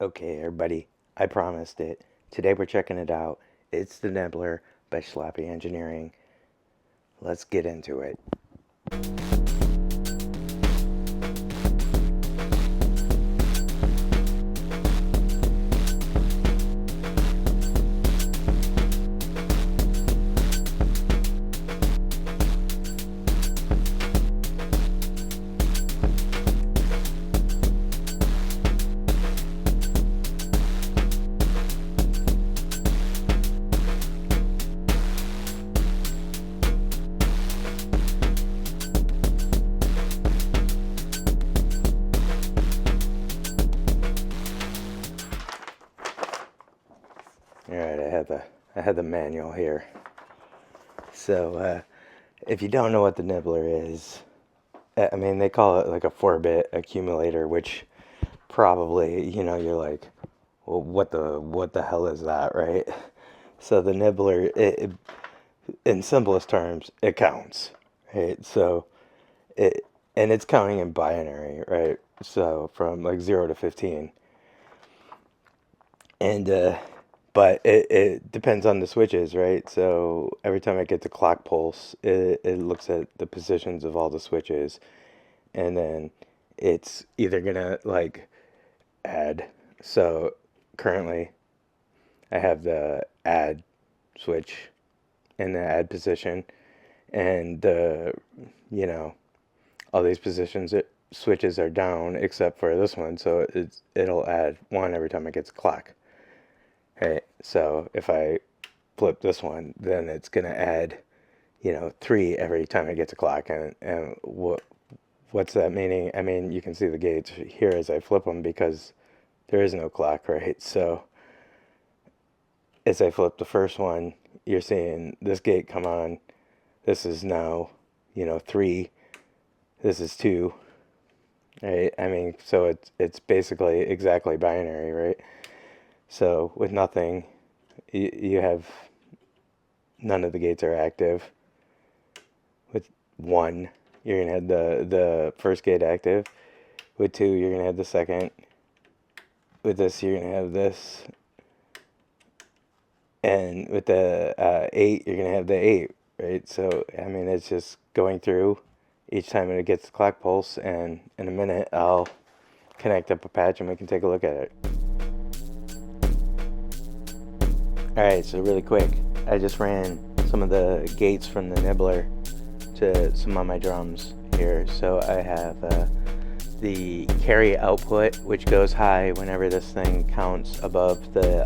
Okay, everybody, I promised it. Today we're checking it out. It's the Nibbler by Schlappi Engineering. Let's get into it. All right, I had the manual here. So, if you don't know what the Nibbler is, I mean they call it like a 4-bit accumulator, which probably you're like, well, what the hell is that, right? So the Nibbler, in simplest terms, it counts, right? So it and it's counting in binary, right? So from like 0 to 15, and but it depends on the switches, right? So every time I get the clock pulse, it looks at the positions of all the switches, and then it's either gonna like add. So currently, I have the add switch in the add position, and you know all these positions switches are down except for this one, so it'll add one every time it gets a clock. Right. So if I flip this one, then it's gonna add, 3 every time it gets a clock. And what's that meaning? I mean, you can see the gates here as I flip them because there is no clock, right? So as I flip the first one, you're seeing this gate come on. This is now, 3. This is 2. Right? I mean, so it's basically exactly binary, right? So with nothing, you have none of the gates are active. With 1, you're gonna have the first gate active. With 2, you're gonna have the second. With this, you're gonna have this. And with the 8, you're gonna have the 8, right? So I mean, it's just going through each time it gets the clock pulse, and in a minute I'll connect up a patch and we can take a look at it. Alright, so really quick, I just ran some of the gates from the Nibbler to some of my drums here. So I have the carry output, which goes high whenever this thing counts above the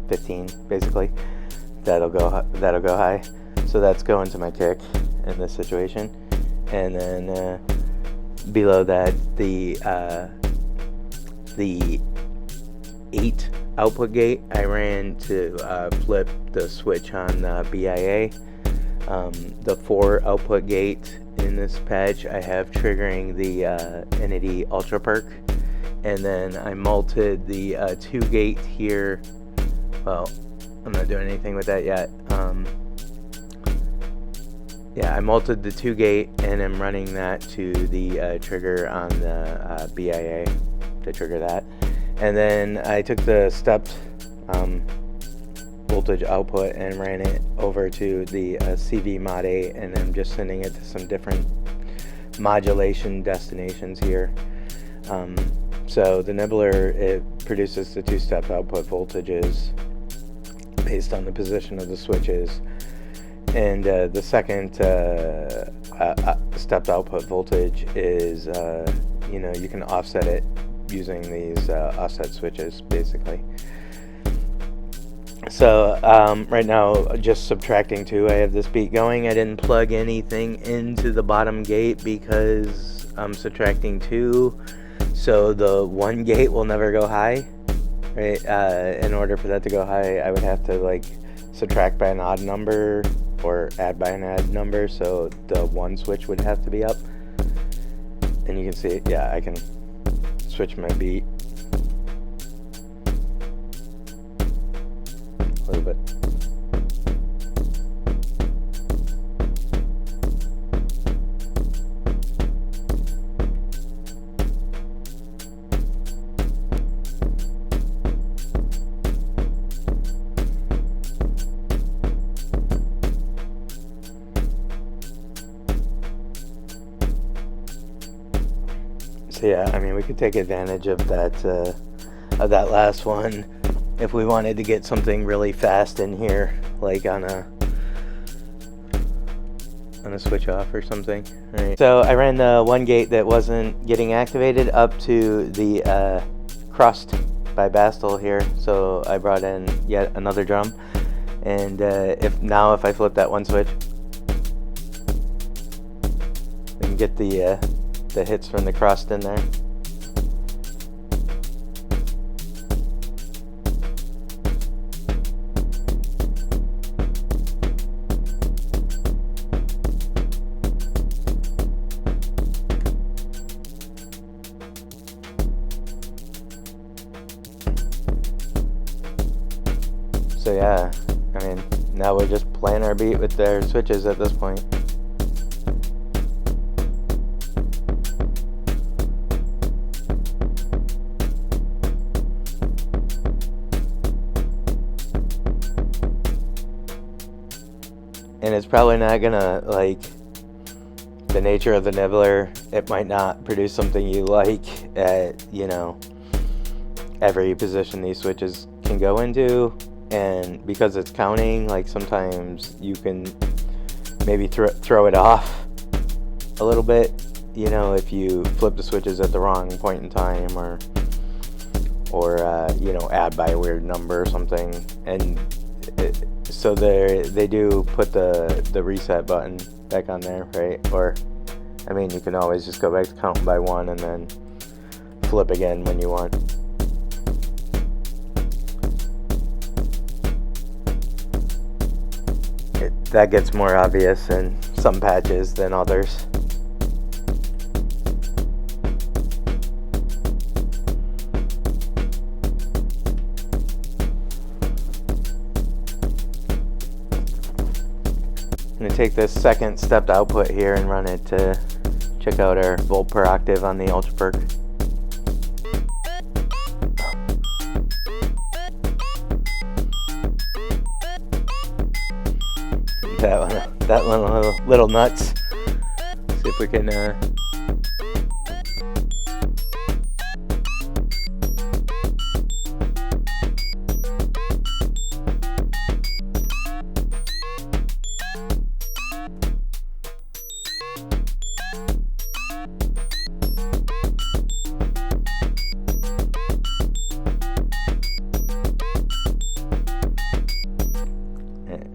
15, basically. That'll go high. So that's going to my kick in this situation. And then below that, the 8 output gate I ran to flip the switch on the BIA. The 4 output gate in this patch I have triggering the entity Ultra-Perc, and then I multed the 2 gate here. Well, I'm not doing anything with that yet. Yeah, I multed the 2 gate and I'm running that to the trigger on the BIA to trigger that. And then I took the stepped voltage output and ran it over to the CV Mod 8, and I'm just sending it to some different modulation destinations here. So the Nibbler, it produces the 2-step output voltages based on the position of the switches, and the second stepped output voltage is you can offset it using these offset switches, basically. So right now, just subtracting 2, I have this beat going. I didn't plug anything into the bottom gate because I'm subtracting 2, so the 1 gate will never go high, right? In order for that to go high, I would have to like subtract by an odd number or add by an odd number, so the 1 switch would have to be up. And you can see, yeah, I can switch my beat a little bit. So yeah, I mean, we could take advantage of that last one if we wanted to get something really fast in here, like on a switch off or something. All right. So I ran the one gate that wasn't getting activated up to the Crust by Bastl here. So I brought in yet another drum, and if I flip that one switch, we can get the hits from the Crust in there. So yeah, I mean, now we're just playing our beat with their switches at this point. And it's probably not gonna, like, the nature of the nibbler, it might not produce something you like at, you know, every position these switches can go into. And because it's counting, like, sometimes you can maybe throw it off a little bit, you know, if you flip the switches at the wrong point in time, or you know, add by a weird number or something. And so they do put the reset button back on there, right? Or, I mean, you can always just go back to counting by one and then flip again when you want. That gets more obvious in some patches than others. I'm going to take this second stepped output here and run it to check out our volt per octave on the Ultra-Perc. That one a little nuts. See if we can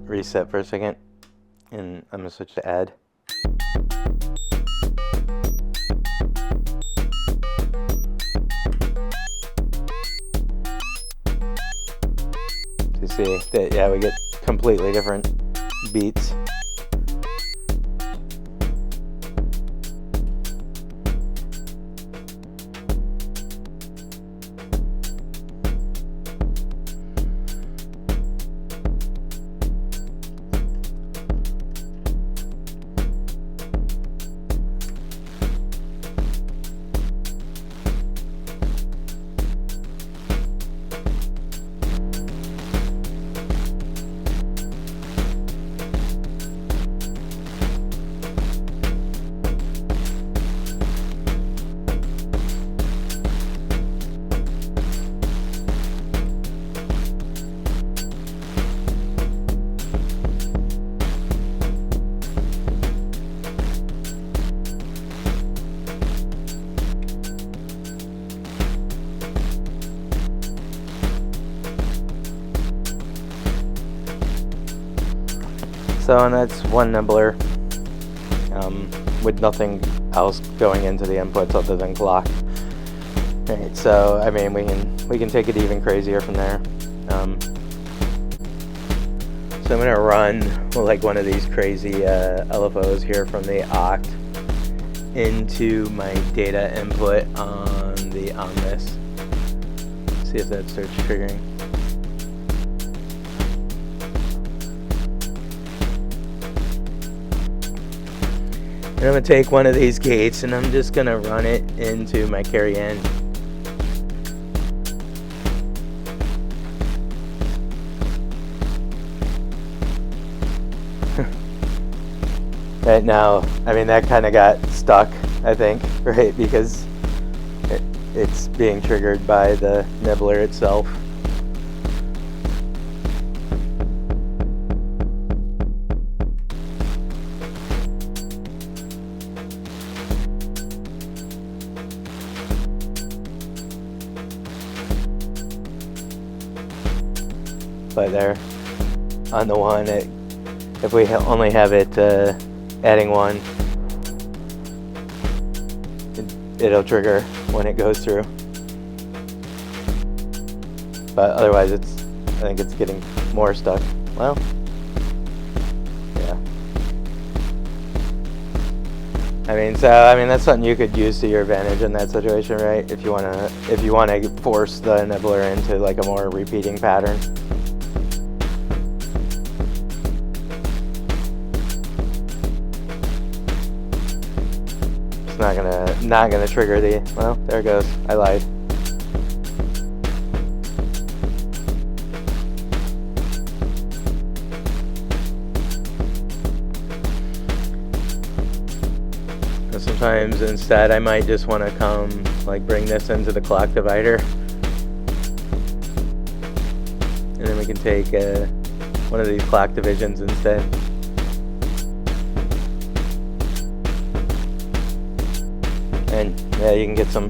reset for a second. And I'm going to switch to add. You see that, yeah, we get completely different beats. So, and that's one nibbler with nothing else going into the inputs other than clock. Alright, so I mean we can take it even crazier from there. So I'm gonna run like one of these crazy LFOs here from the Ochd into my data input on the Amnis. See if that starts triggering. And I'm going to take one of these gates and I'm just going to run it into my carry in. Right now, I mean, that kind of got stuck, I think, right? Because it's being triggered by the nibbler itself. But there, on the one, if we only have it adding one, it'll trigger when it goes through. But otherwise, I think it's getting more stuck. Well, yeah. I mean, that's something you could use to your advantage in that situation, right? If you wanna force the nibbler into like a more repeating pattern. It's not gonna trigger the, well, there it goes. I lied. And sometimes instead I might just want to come like bring this into the clock divider, and then we can take one of these clock divisions instead. And yeah, you can get some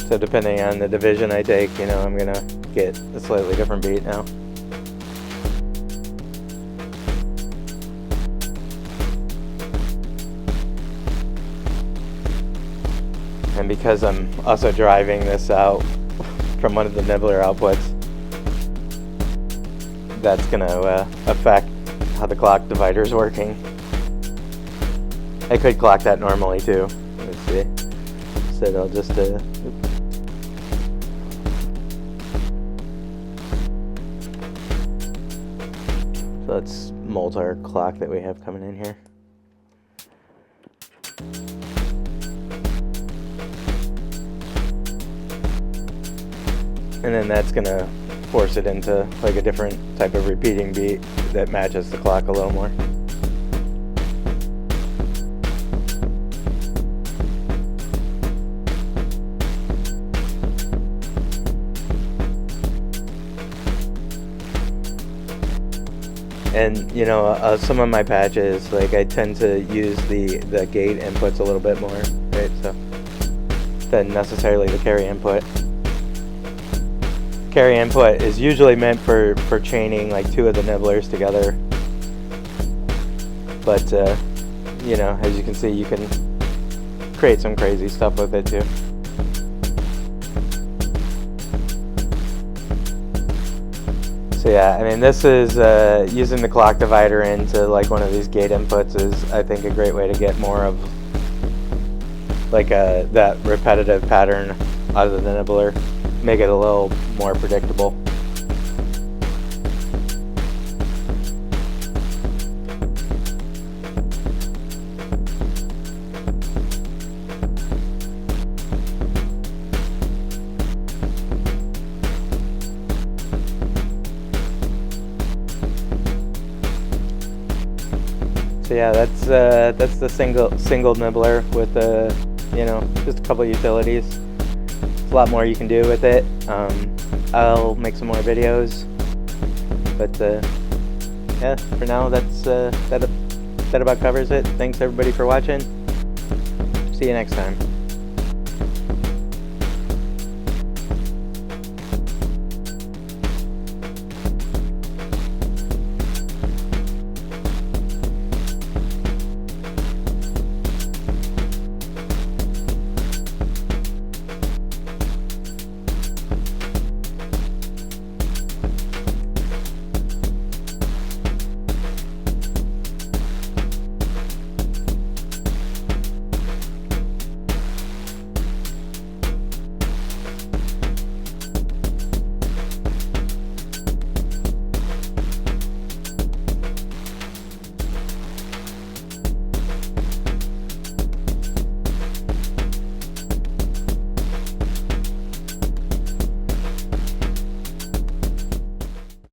so depending on the division I take, I'm gonna get a slightly different beat now. And because I'm also driving this out from one of the nibbler outputs, that's going to affect how the clock divider is working. I could clock that normally too. Let's see. Instead I'll just so let's molt our clock that we have coming in here. And then that's gonna force it into like a different type of repeating beat that matches the clock a little more. And some of my patches, like I tend to use the gate inputs a little bit more, right? So than necessarily the carry input. Carry input is usually meant for chaining like two of the nibblers together, but as you can see, you can create some crazy stuff with it too. So yeah, I mean, this is using the clock divider into like one of these gate inputs is, I think, a great way to get more of like that repetitive pattern out of the nibbler. Make it a little more predictable. So yeah, that's the single nibbler with just a couple utilities. A lot more you can do with it. I'll make some more videos, but yeah, for now that about covers it. Thanks everybody for watching. See you next time.